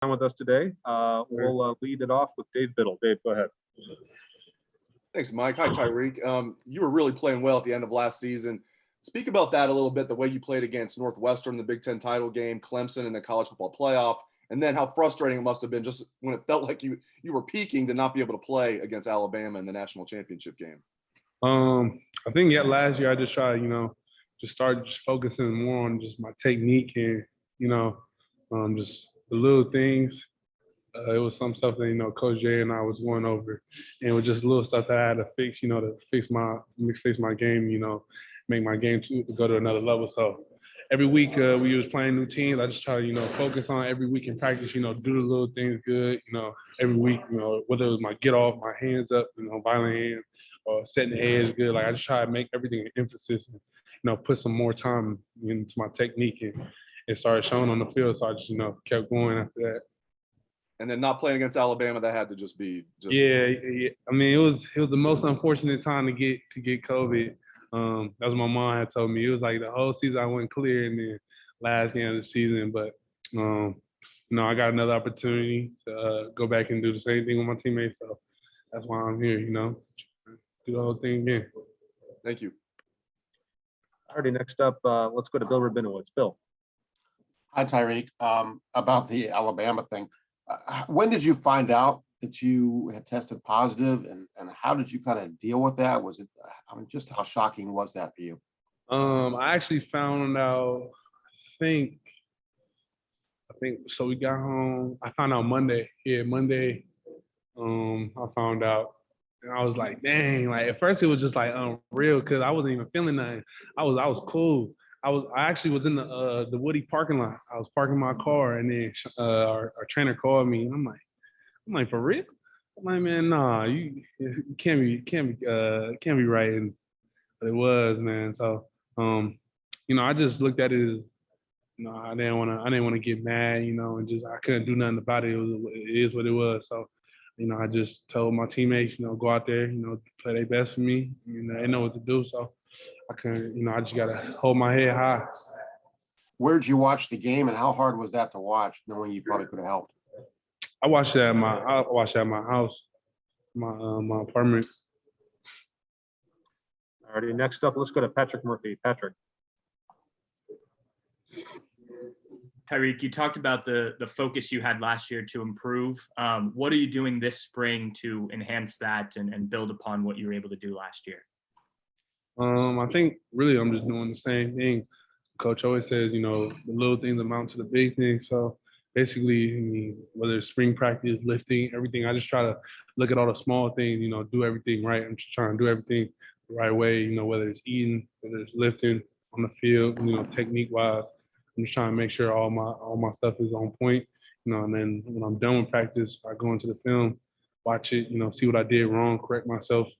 on with us today. We'll lead it off with Dave Biddle. Dave, go ahead. Thanks, Mike. Hi, Tyreke. You were really playing well at the end of last season. Speak about that a little bit, the way you played against Northwestern in the Big Ten title game, Clemson in the college football playoff, and then how frustrating it must have been just when it felt like you were peaking to not be able to play against Alabama in the national championship game. I think last year I just tried, just started just focusing more on just my technique and, just the little things. It was some stuff that, Coach Jay and I was going over, and it was just little stuff that I had to fix, to fix my game, make my game to go to another level. So every week we was playing new teams. I just try to, focus on every week in practice, do the little things good, every week, whether it was my get off, my hands up, violent hands, or setting the edge good. Like I just try to make everything an emphasis and, put some more time into my technique, and it started showing on the field. So I just, kept going after that. And then not playing against Alabama, that had to just be yeah. I mean, it was the most unfortunate time to get COVID. That was my mom had told me. It was like the whole season I went clear, and then last game of the season. But I got another opportunity to go back and do the same thing with my teammates. So that's why I'm here. Do the whole thing again. Thank you. Alrighty, next up, let's go to Bill Rabinowitz. Bill. Hi, Tyreke. About the Alabama thing. When did you find out that you had tested positive, and how did you kind of deal with that? Was it, just how shocking was that for you? I actually found out, I think, so we got home. I found out Monday. Yeah, Monday, I found out. And I was like, dang, like at first it was just like unreal because I wasn't even feeling nothing. I was cool. I actually was in the Woody parking lot. I was parking my car, and then our trainer called me, and I'm like, for real? I'm like, man, nah, you can't be right. And but it was, man. So I just looked at it as, I didn't want to get mad, and just I couldn't do nothing about it. It is what it was. So, I just told my teammates, go out there, play their best for me. They know what to do. So I couldn't, I just gotta hold my head high. Where'd you watch the game, and how hard was that to watch, knowing you probably could have helped? I watched it at my house, my apartment. Alrighty, next up, let's go to Patrick Murphy. Patrick. Tyreke, you talked about the focus you had last year to improve. What are you doing this spring to enhance that and build upon what you were able to do last year? I think really I'm just doing the same thing. Coach always says, the little things amount to the big things. So basically, whether it's spring practice, lifting, everything, I just try to look at all the small things, do everything right. I'm just trying to do everything the right way, whether it's eating, whether it's lifting on the field, technique wise. I'm just trying to make sure all my stuff is on point, and then when I'm done with practice, I go into the film, watch it, see what I did wrong, correct myself,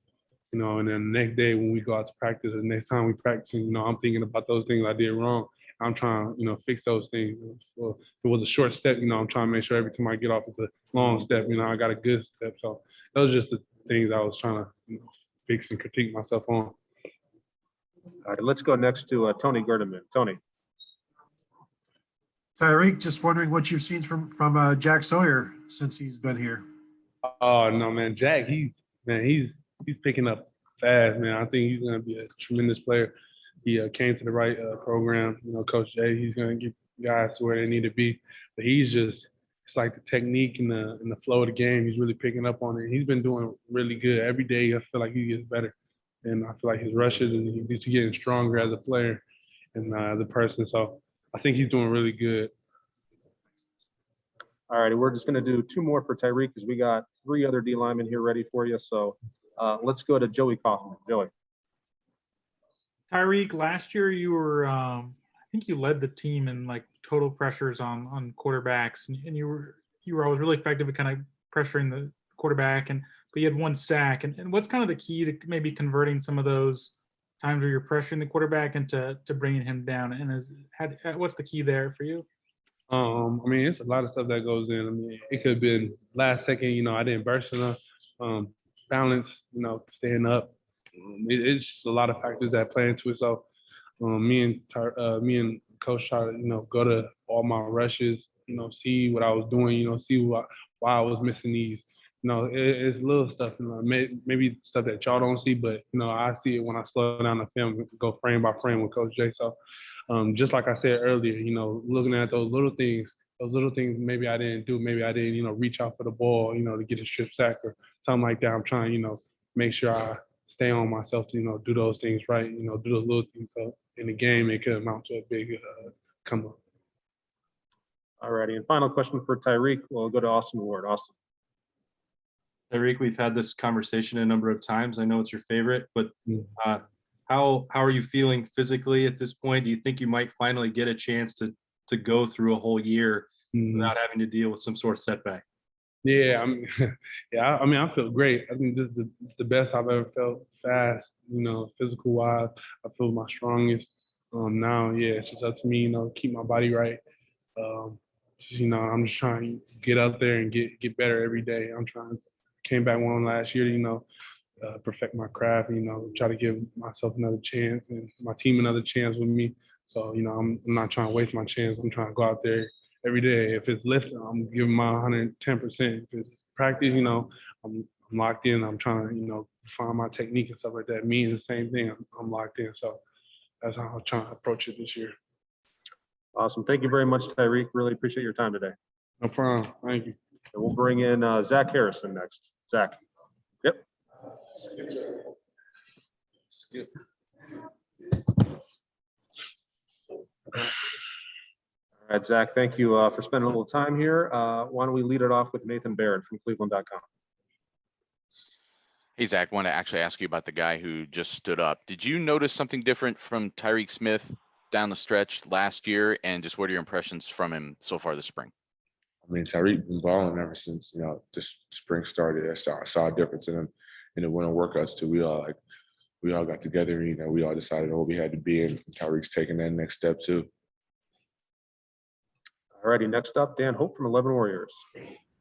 and then the next day when we go out to practice, the next time we practice, I'm thinking about those things I did wrong. I'm trying, fix those things. So if it was a short step, I'm trying to make sure every time I get off, it's a long step. I got a good step. So those are just the things I was trying to fix and critique myself on. All right, let's go next to Tony Gerdeman. Tony. Tyreke, just wondering what you've seen from Jack Sawyer since he's been here. Oh no, man, Jack, he's picking up fast, man. I think he's gonna be a tremendous player. He came to the right program. Coach Jay, he's gonna get guys to where they need to be. But it's like the technique and the flow of the game. He's really picking up on it. He's been doing really good every day. I feel like he gets better, and I feel like his rushes and he's getting stronger as a player and as a person. So I think he's doing really good. All right, we're just going to do two more for Tyreke because we got three other D linemen here ready for you. So let's go to Joey Kaufman. Joey. Tyreke, last year you were, I think you led the team in like total pressures on quarterbacks, and you were always really effective at kind of pressuring the quarterback, but you had one sack. And what's kind of the key to maybe converting some of those times where you're pressuring the quarterback into bringing him down? And what's the key there for you? It's a lot of stuff that goes in. It could have been last second, I didn't burst enough, balance, staying up. It's just a lot of factors that play into it. So me and Coach try to, go to all my rushes, see what I was doing, see why I was missing these. It's little stuff, maybe stuff that y'all don't see, but, I see it when I slow down the film, go frame by frame with Coach Jay. So just like I said earlier, looking at those little things maybe I didn't do, maybe I didn't, reach out for the ball, to get a strip sack or something like that. I'm trying, make sure I stay on myself to, do those things right, do those little things. So in the game, it could amount to a big come up. All righty. And final question for Tyreke. We'll go to Austin Ward. Austin. Tyreke, we've had this conversation a number of times. I know it's your favorite, but how are you feeling physically at this point? Do you think you might finally get a chance to go through a whole year without having to deal with some sort of setback? Yeah, I feel great. I think this is the best I've ever felt fast, physical wise. I feel my strongest now. Yeah, it's just up to me, keep my body right. I'm just trying to get out there and get better every day. Came back one last year, perfect my craft, try to give myself another chance and my team another chance with me. So, I'm not trying to waste my chance. I'm trying to go out there every day. If it's lifting, I'm giving my 110%. If it's practice, I'm locked in. I'm trying to, find my technique and stuff like that. Me, the same thing. I'm locked in. So that's how I'm trying to approach it this year. Awesome. Thank you very much, Tyreke. Really appreciate your time today. No problem. Thank you. And we'll bring in Zach Harrison next. Zach. Yep. Skip. All right, Zach, thank you for spending a little time here. Why don't we lead it off with Nathan Baird from Cleveland.com. Hey, Zach, want to actually ask you about the guy who just stood up. Did you notice something different from Tyreke Smith down the stretch last year? And just what are your impressions from him so far this spring? I mean, Tyreke been balling ever since, this spring started. I saw a difference in him in the winter workouts too. We all got together, we all decided what we had to be, and Tyreke's taking that next step too. All righty, next up, Dan Hope from 11 Warriors.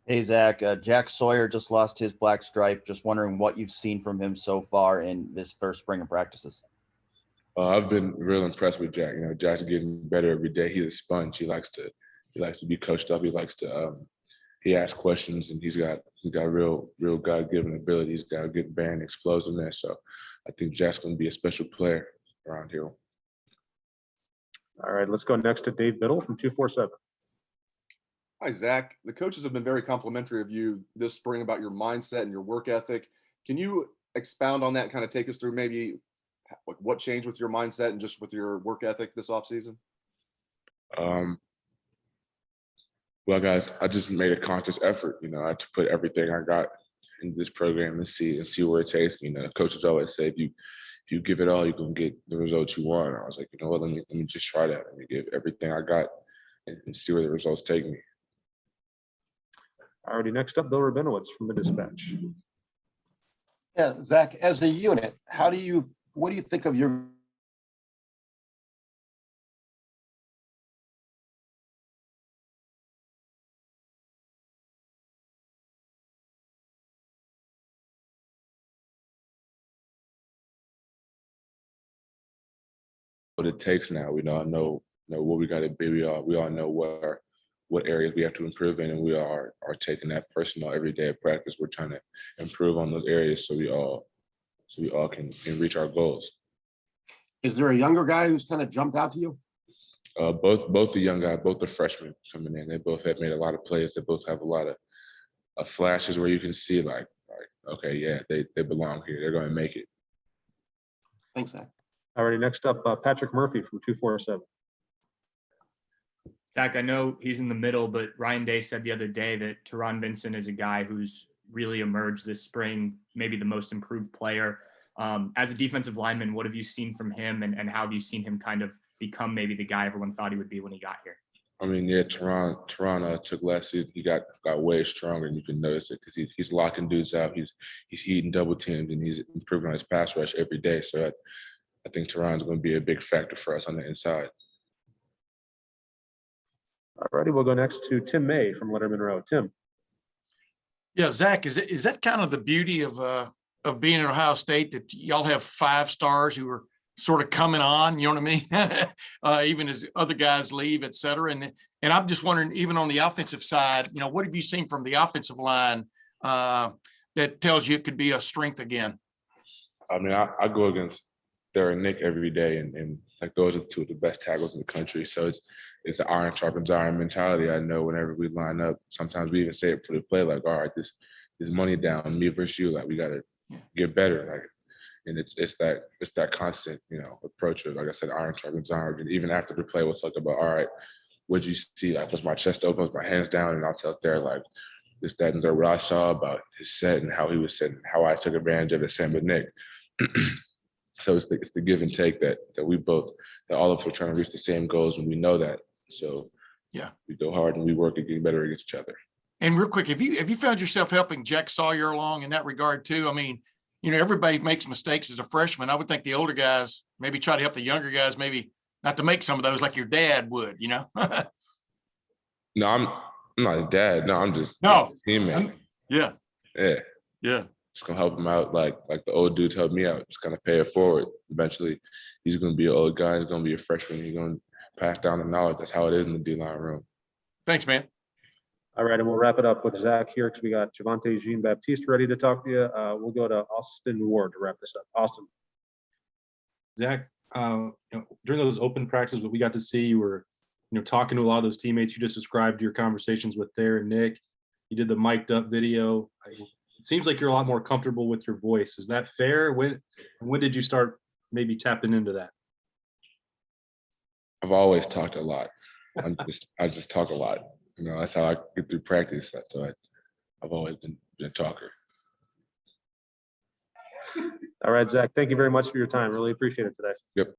Hey, Zach. Jack Sawyer just lost his black stripe. Just wondering what you've seen from him so far in this first spring of practices. I've been real impressed with Jack. Jack's getting better every day. He's a sponge. He likes to be coached up. He likes to he asks questions, and he's got real God-given ability. He's got a good band explosiveness. So I think Jack's going to be a special player around here. All right, let's go next to Dave Biddle from 247. Hi, Zach. The coaches have been very complimentary of you this spring about your mindset and your work ethic. Can you expound on that, kind of take us through maybe what changed with your mindset and just with your work ethic this offseason? Well, guys, I just made a conscious effort. I had to put everything I got in this program and see where it takes me. Coaches always say, if you give it all, you can get the results you want. And I was like, what? Let me just try that. Let me give everything I got and see where the results take me. Alrighty, next up, Bill Rabinowitz from the Dispatch. Yeah, Zach, as a unit, what do you think of your what it takes now? We know what we got to be. We all know what areas we have to improve in, and we are taking that personal every day of practice. We're trying to improve on those areas so we all can reach our goals. Is there a younger guy who's kind of jumped out to you? Both the young guys, both the freshmen coming in, they both have made a lot of plays. They both have a lot of flashes where you can see like okay, yeah, they belong here. They're going to make it. Thanks, Zach. Alrighty, next up, Patrick Murphy from 247. Zach, I know he's in the middle, but Ryan Day said the other day that Tyron Vinson is a guy who's really emerged this spring, maybe the most improved player. As a defensive lineman, what have you seen from him, and how have you seen him kind of become maybe the guy everyone thought he would be when he got here? I mean, yeah, Tyron took last season. He got way stronger, and you can notice it because he's locking dudes out. He's eating double teams, and he's improving on his pass rush every day. So I think Tyron's going to be a big factor for us on the inside. All righty, we'll go next to Tim May from Letterman Row. Tim. Yeah, Zach, is that kind of the beauty of being at Ohio State, that y'all have 5 stars who are sort of coming on, you know what I mean? Even as other guys leave, et cetera. And I'm just wondering, even on the offensive side, you know, what have you seen from the offensive line that tells you it could be a strength again? I mean, I go against Derek Nick every day, and like those are two of the best tackles in the country. So it's an iron sharpens iron mentality. I know whenever we line up, sometimes we even say it for the play, like, all right, this money down, me versus you, like we gotta get better. Like, and it's that constant, you know, approach of, like I said, iron sharpens iron. And even after the play, we'll talk about, all right, what'd you see? Like, was my chest open, was my hands down? And I'll tell Derek, like, this, that, and the what I saw about his set and how he was setting, how I took advantage of it, same with Nick. So it's the give and take that all of us are trying to reach the same goals, and we know that. So yeah, we go hard and we work at getting better against each other. And real quick, have you found yourself helping Jack Sawyer along in that regard too? I mean, you know, everybody makes mistakes as a freshman. I would think the older guys maybe try to help the younger guys, maybe not to make some of those like your dad would, you know? No, I'm not his dad. No, I'm just No his teammate. Yeah. Just gonna help him out like the old dudes helped me out. Just gonna pay it forward. Eventually, he's gonna be an old guy. He's gonna be a freshman. He's gonna pass down the knowledge. That's how it is in the D-line room. Thanks, man. All right, and we'll wrap it up with Zach here because we got Javante Jean-Baptiste ready to talk to you. We'll go to Austin Ward to wrap this up. Austin. Zach, you know, during those open practices, what we got to see, you were, you know, talking to a lot of those teammates. You just described your conversations with Thayer and Nick. You did the mic'd up video. It seems like you're a lot more comfortable with your voice. Is that fair? When did you start maybe tapping into that? I've always talked a lot. I just talk a lot. You know, that's how I get through practice. So I've always been a talker. All right, Zach, thank you very much for your time. Really appreciate it today. Yep.